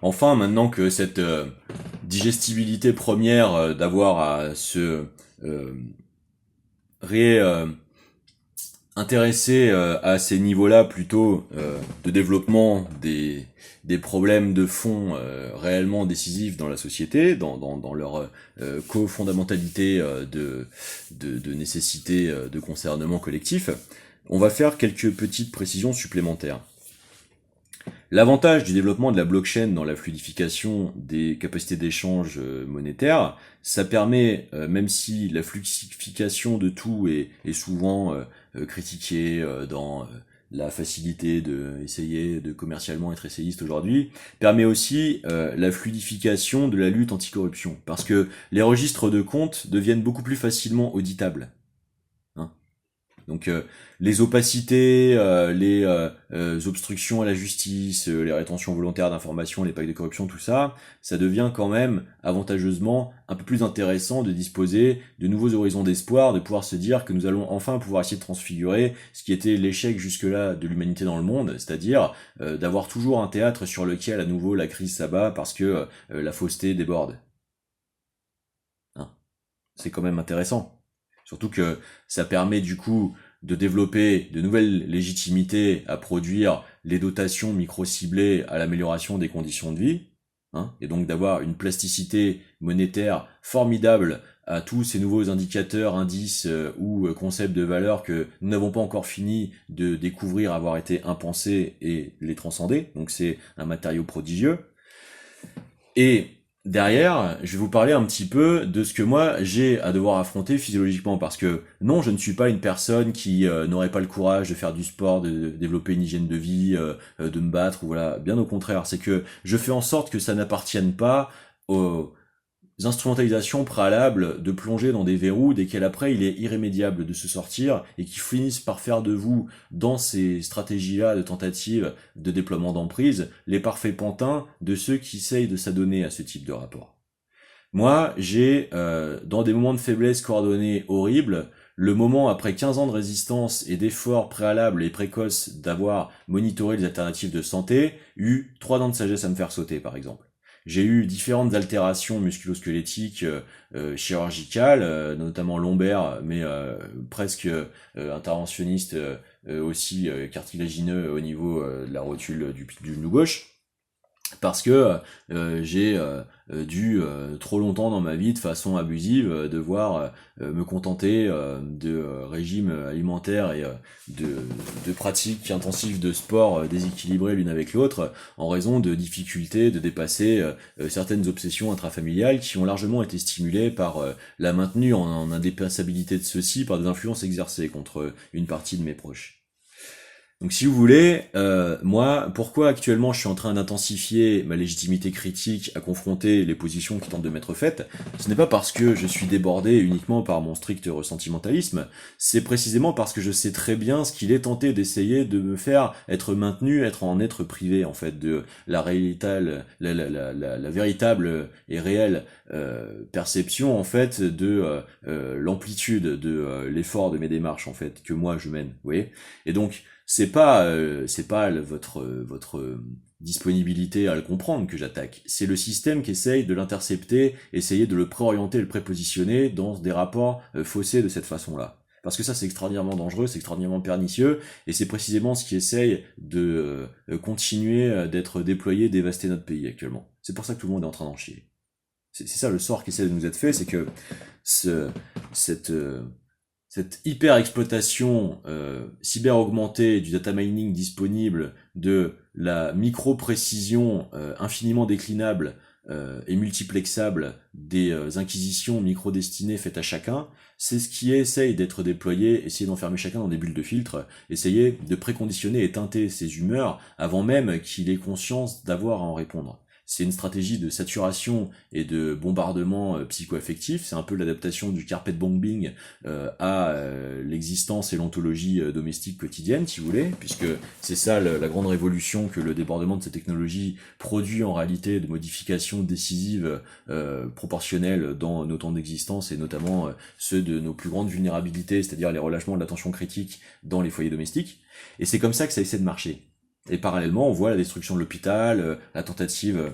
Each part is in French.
Enfin, maintenant que cette digestibilité première d'avoir à se euh, ré, intéresser à ces niveaux-là plutôt de développement des problèmes de fond réellement décisifs dans la société, dans leur co-fondamentalité de nécessité de concernement collectif, on va faire quelques petites précisions supplémentaires. L'avantage du développement de la blockchain dans la fluidification des capacités d'échange monétaires, ça permet, même si la fluidification de tout est souvent critiquée dans la facilité de essayer de commercialement être essayiste aujourd'hui, permet aussi la fluidification de la lutte anticorruption, parce que les registres de comptes deviennent beaucoup plus facilement auditables. Hein. Donc les opacités, les obstructions à la justice, les rétentions volontaires d'informations, les packs de corruption, tout ça, ça devient quand même avantageusement un peu plus intéressant de disposer de nouveaux horizons d'espoir, de pouvoir se dire que nous allons enfin pouvoir essayer de transfigurer ce qui était l'échec jusque-là de l'humanité dans le monde, c'est-à-dire d'avoir toujours un théâtre sur lequel à nouveau la crise s'abat parce que la fausseté déborde. Hein. C'est quand même intéressant. Surtout que ça permet du coup de développer de nouvelles légitimités à produire les dotations micro-ciblées à l'amélioration des conditions de vie, hein, et donc d'avoir une plasticité monétaire formidable à tous ces nouveaux indicateurs, indices ou concepts de valeur que nous n'avons pas encore fini de découvrir avoir été impensés et les transcender. Donc c'est un matériau prodigieux. Et derrière, je vais vous parler un petit peu de ce que moi j'ai à devoir affronter physiologiquement, parce que non, je ne suis pas une personne qui n'aurait pas le courage de faire du sport, de développer une hygiène de vie, de me battre, ou voilà. Bien au contraire, c'est que je fais en sorte que ça n'appartienne pas aux instrumentalisations préalables de plonger dans des verrous desquels après il est irrémédiable de se sortir et qui finissent par faire de vous, dans ces stratégies-là de tentative de déploiement d'emprise, les parfaits pantins de ceux qui essayent de s'adonner à ce type de rapport. Moi, j'ai, dans des moments de faiblesse coordonnés horribles, le moment après 15 ans de résistance et d'efforts préalables et précoces d'avoir monitoré les alternatives de santé, eu 3 dents de sagesse à me faire sauter, par exemple. J'ai eu différentes altérations musculo-squelettiques chirurgicales, notamment lombaires, mais presque interventionnistes aussi cartilagineux au niveau de la rotule du genou gauche parce que j'ai dû trop longtemps dans ma vie de façon abusive devoir me contenter de régimes alimentaires et de pratiques intensives de sport déséquilibrées l'une avec l'autre en raison de difficultés de dépasser certaines obsessions intrafamiliales qui ont largement été stimulées par la maintenue en indépassabilité de ceux-ci par des influences exercées contre une partie de mes proches. Donc si vous voulez, moi, pourquoi actuellement je suis en train d'intensifier ma légitimité critique à confronter les positions qui tentent de m'être faites, ce n'est pas parce que je suis débordé uniquement par mon strict ressentimentalisme, c'est précisément parce que je sais très bien ce qu'il est tenté d'essayer de me faire être maintenu, être privé en fait de la réalité, la véritable et réelle perception en fait de l'amplitude de l'effort de mes démarches en fait que moi je mène, vous voyez. Et donc c'est pas votre disponibilité à le comprendre que j'attaque. C'est le système qui essaye de l'intercepter, essayer de le préorienter, le prépositionner dans des rapports faussés de cette façon-là. Parce que ça, c'est extraordinairement dangereux, c'est extraordinairement pernicieux, et c'est précisément ce qui essaye de continuer d'être déployé, dévaster notre pays actuellement. C'est pour ça que tout le monde est en train d'en chier. C'est ça le sort qui essaie de nous être fait, c'est que ce, cette, cette hyper exploitation cyber augmentée du data mining disponible, de la micro précision infiniment déclinable et multiplexable des inquisitions micro destinées faites à chacun, c'est ce qui essaye d'être déployé, essayer d'enfermer chacun dans des bulles de filtre, essayer de préconditionner et teinter ses humeurs avant même qu'il ait conscience d'avoir à en répondre. C'est une stratégie de saturation et de bombardement psycho-affectif, c'est un peu l'adaptation du carpet bombing à l'existence et l'ontologie domestique quotidienne, si vous voulez, puisque c'est ça la grande révolution que le débordement de ces technologies produit en réalité, de modifications décisives proportionnelles dans nos temps d'existence et notamment ceux de nos plus grandes vulnérabilités, c'est-à-dire les relâchements de l'attention critique dans les foyers domestiques. Et c'est comme ça que ça essaie de marcher. Et parallèlement, on voit la destruction de l'hôpital, la tentative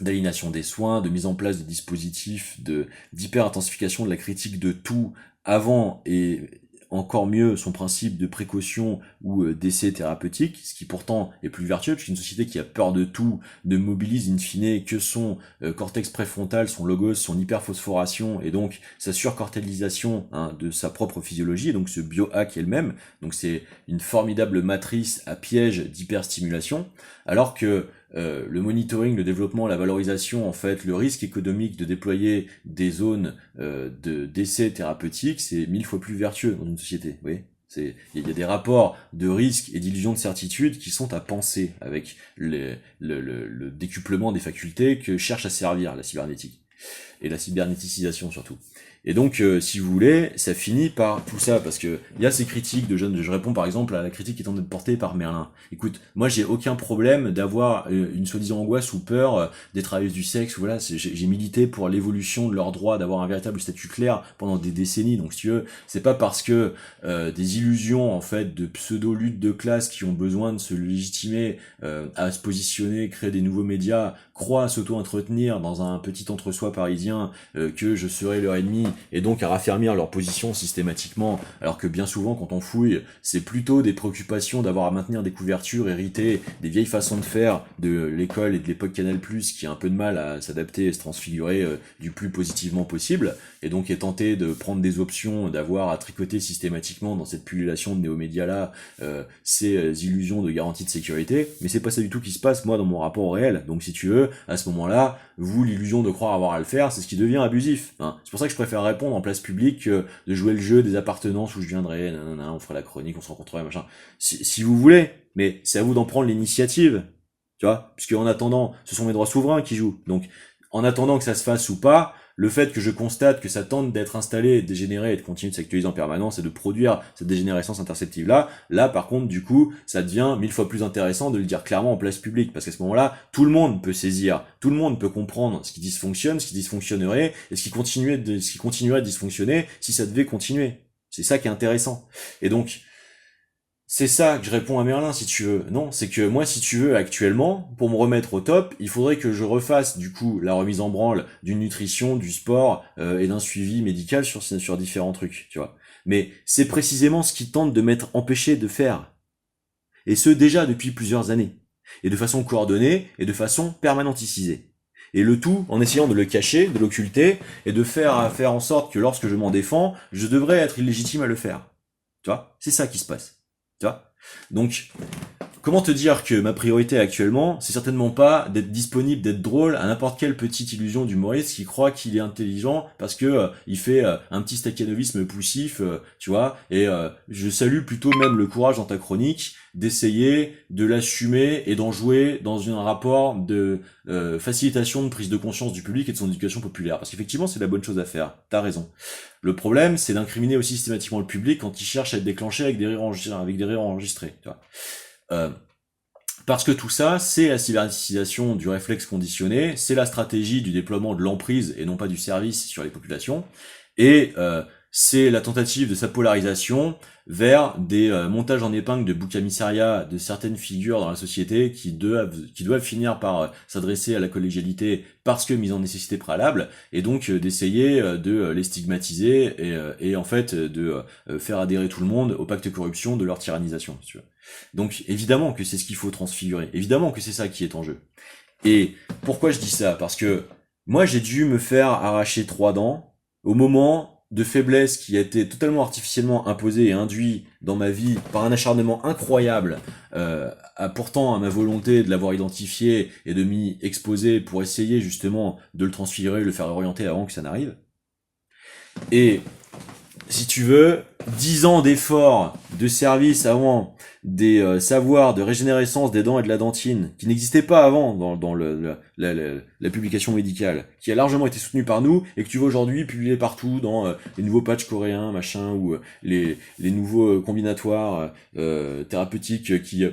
d'aliénation des soins, de mise en place de dispositifs d'hyper-intensification de la critique de tout avant et encore mieux son principe de précaution ou d'essai thérapeutique, ce qui pourtant est plus vertueux, puisqu'une société qui a peur de tout ne mobilise in fine que son cortex préfrontal, son logos, son hyperphosphoration, et donc sa surcortélisation de sa propre physiologie, et donc ce biohack elle-même. Donc c'est une formidable matrice à piège d'hyperstimulation, alors que le monitoring, le développement, la valorisation, en fait, le risque économique de déployer des zones d'essais thérapeutiques, c'est 1000 fois plus vertueux dans une société. Vous voyez, il y a des rapports de risque et d'illusion de certitude qui sont à penser avec le décuplement des facultés que cherche à servir la cybernétique et la cybernéticisation surtout. Et donc, si vous voulez, ça finit par tout ça, parce que il y a ces critiques de jeunes. Je réponds par exemple à la critique qui est en train d'être portée par Merlin. Écoute, moi j'ai aucun problème d'avoir une soi-disant angoisse ou peur des travailleuses du sexe. Voilà, j'ai milité pour l'évolution de leurs droits, d'avoir un véritable statut clair pendant des décennies. Donc si tu veux, c'est pas parce que des illusions en fait de pseudo-lutte de classe qui ont besoin de se légitimer à se positionner, créer des nouveaux médias, croient à s'auto-entretenir dans un petit entre-soi parisien que je serai leur ennemi, et donc à raffermir leur position systématiquement, alors que bien souvent quand on fouille, c'est plutôt des préoccupations d'avoir à maintenir des couvertures héritées des vieilles façons de faire de l'école et de l'époque Canal+, qui a un peu de mal à s'adapter et se transfigurer du plus positivement possible, et donc est tenté de prendre des options, d'avoir à tricoter systématiquement dans cette pullulation de néomédias-là ces illusions de garantie de sécurité, mais c'est pas ça du tout qui se passe, moi, dans mon rapport au réel. Donc si tu veux, à ce moment-là, vous, l'illusion de croire avoir à le faire, c'est ce qui devient abusif. C'est pour ça que je préfère répondre en place publique que de jouer le jeu des appartenances où je viendrai, nanana, on fera la chronique, on se rencontrerait, machin. Si vous voulez, mais c'est à vous d'en prendre l'initiative, tu vois, puisque en attendant, ce sont mes droits souverains qui jouent. Donc, en attendant que ça se fasse ou pas, le fait que je constate que ça tente d'être installé, de dégénérer et de continuer de s'actualiser en permanence et de produire cette dégénérescence interceptive-là, là, par contre, du coup, ça devient 1000 fois plus intéressant de le dire clairement en place publique, parce qu'à ce moment-là, tout le monde peut saisir, tout le monde peut comprendre ce qui dysfonctionne, ce qui dysfonctionnerait, et ce qui continuerait de dysfonctionner si ça devait continuer. C'est ça qui est intéressant. Et donc, c'est ça que je réponds à Merlin, si tu veux. Non, c'est que moi, si tu veux, actuellement, pour me remettre au top, il faudrait que je refasse, du coup, la remise en branle d'une nutrition, du sport et d'un suivi médical sur différents trucs, tu vois. Mais c'est précisément ce qu'ils tentent de m'être empêché de faire. Et ce, déjà depuis plusieurs années. Et de façon coordonnée et de façon permanentisée. Et le tout en essayant de le cacher, de l'occulter, et de faire en sorte que lorsque je m'en défends, je devrais être illégitime à le faire. Tu vois, c'est ça qui se passe. Tu vois. Donc, comment te dire que ma priorité actuellement, c'est certainement pas d'être disponible, d'être drôle à n'importe quelle petite illusion d'humoriste qui croit qu'il est intelligent parce que il fait un petit staccanovisme poussif, tu vois, et je salue plutôt même le courage dans ta chronique d'essayer de l'assumer et d'en jouer dans un rapport de facilitation de prise de conscience du public et de son éducation populaire. Parce qu'effectivement, c'est la bonne chose à faire. T'as raison. Le problème, c'est d'incriminer aussi systématiquement le public quand il cherche à être déclenché avec des rires enregistrés, tu vois. Parce que tout ça, c'est la cybernétisation du réflexe conditionné, c'est la stratégie du déploiement de l'emprise et non pas du service sur les populations, et c'est la tentative de sa polarisation vers des montages en épingle de boucs émissaria de certaines figures dans la société qui doivent finir par s'adresser à la collégialité parce que mise en nécessité préalable, et donc d'essayer de les stigmatiser et en fait de faire adhérer tout le monde au pacte corruption de leur tyrannisation, si tu veux. Donc évidemment que c'est ce qu'il faut transfigurer, évidemment que c'est ça qui est en jeu. Et pourquoi je dis ça? Parce que moi j'ai dû me faire arracher 3 dents au moment de faiblesse qui a été totalement artificiellement imposé et induit dans ma vie par un acharnement incroyable, pourtant à ma volonté de l'avoir identifié et de m'y exposer pour essayer justement de le transfigurer, de le faire orienter avant que ça n'arrive. Et si tu veux, 10 ans d'efforts, de service avant, des savoirs de régénérescence des dents et de la dentine, qui n'existaient pas avant dans la publication médicale, qui a largement été soutenue par nous, et que tu vois aujourd'hui publié partout dans les nouveaux patchs coréens, machin, ou les nouveaux combinatoires thérapeutiques qui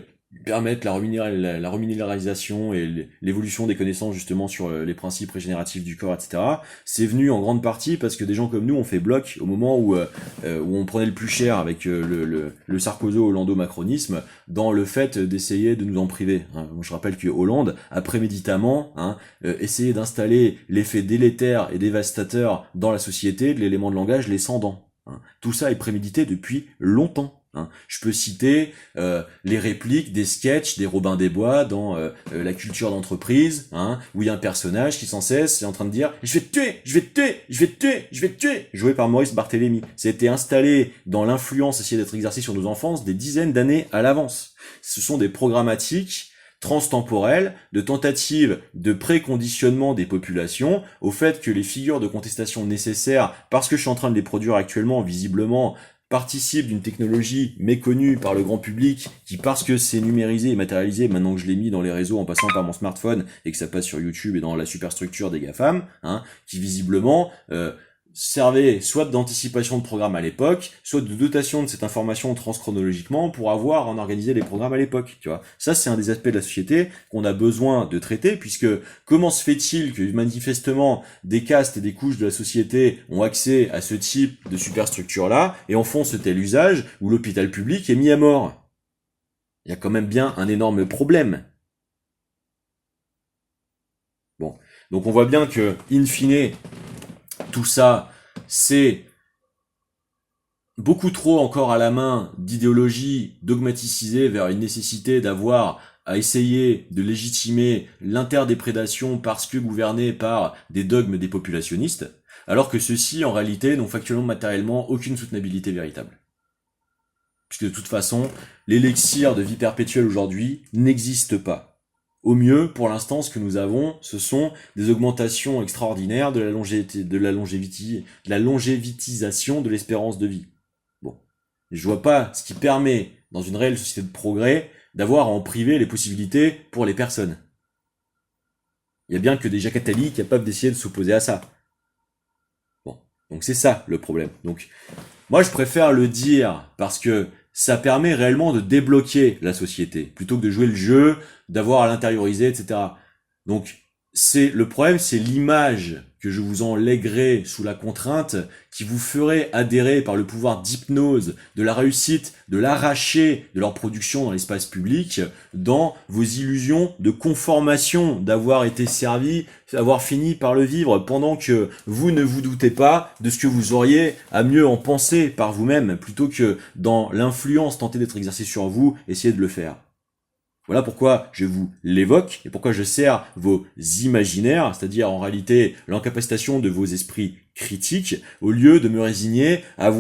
permettre la reminéralisation et l'évolution des connaissances justement sur les principes régénératifs du corps, etc. C'est venu en grande partie parce que des gens comme nous ont fait bloc au moment où on prenait le plus cher avec le Sarkozo-Hollando-macronisme dans le fait d'essayer de nous en priver. Hein. Je rappelle que Hollande a préméditamment essayé d'installer l'effet délétère et dévastateur dans la société de l'élément de langage les sans-dents. Hein. Tout ça est prémédité depuis longtemps. Hein. Je peux citer les répliques des sketchs des Robin des Bois dans la culture d'entreprise, où il y a un personnage qui sans cesse est en train de dire « Je vais te tuer, je vais te tuer, je vais te tuer, je vais te tuer », joué par Maurice Barthélémy. Ça a été installé dans l'influence essayée d'être exercée sur nos enfances des dizaines d'années à l'avance. Ce sont des programmatiques transtemporelles, de tentatives de préconditionnement des populations au fait que les figures de contestation nécessaires, parce que je suis en train de les produire actuellement, visiblement, participe d'une technologie méconnue par le grand public qui, parce que c'est numérisé et matérialisé, maintenant que je l'ai mis dans les réseaux en passant par mon smartphone et que ça passe sur YouTube et dans la superstructure des GAFAM, qui visiblement servait soit d'anticipation de programme à l'époque, soit de dotation de cette information transchronologiquement pour avoir en organisé les programmes à l'époque, tu vois. Ça, c'est un des aspects de la société qu'on a besoin de traiter, puisque comment se fait-il que manifestement des castes et des couches de la société ont accès à ce type de superstructure-là et en font ce tel usage où l'hôpital public est mis à mort? Il y a quand même bien un énorme problème. Bon. Donc on voit bien que, in fine, tout ça, c'est beaucoup trop encore à la main d'idéologie dogmaticisée vers une nécessité d'avoir à essayer de légitimer l'interdéprédation parce que gouverné par des dogmes des populationnistes, alors que ceux-ci, en réalité, n'ont factuellement, matériellement, aucune soutenabilité véritable. Puisque de toute façon, l'élixir de vie perpétuelle aujourd'hui n'existe pas. Au mieux, pour l'instant, ce que nous avons, ce sont des augmentations extraordinaires de la longévitisation de l'espérance de vie. Bon. Je vois pas ce qui permet, dans une réelle société de progrès, d'avoir à en priver les possibilités pour les personnes. Il y a bien que des jacatalis capables d'essayer de s'opposer à ça. Bon. Donc c'est ça, le problème. Donc, moi, je préfère le dire parce que ça permet réellement de débloquer la société, plutôt que de jouer le jeu, d'avoir à l'intérioriser, etc. Donc, le problème, c'est l'image que je vous en lèguerai sous la contrainte, qui vous ferait adhérer par le pouvoir d'hypnose de la réussite, de l'arracher de leur production dans l'espace public, dans vos illusions de conformation, d'avoir été servi, d'avoir fini par le vivre, pendant que vous ne vous doutez pas de ce que vous auriez à mieux en penser par vous-même, plutôt que dans l'influence tentée d'être exercée sur vous, essayez de le faire. Voilà pourquoi je vous l'évoque et pourquoi je sers vos imaginaires, c'est-à-dire en réalité l'incapacitation de vos esprits critiques, au lieu de me résigner à vous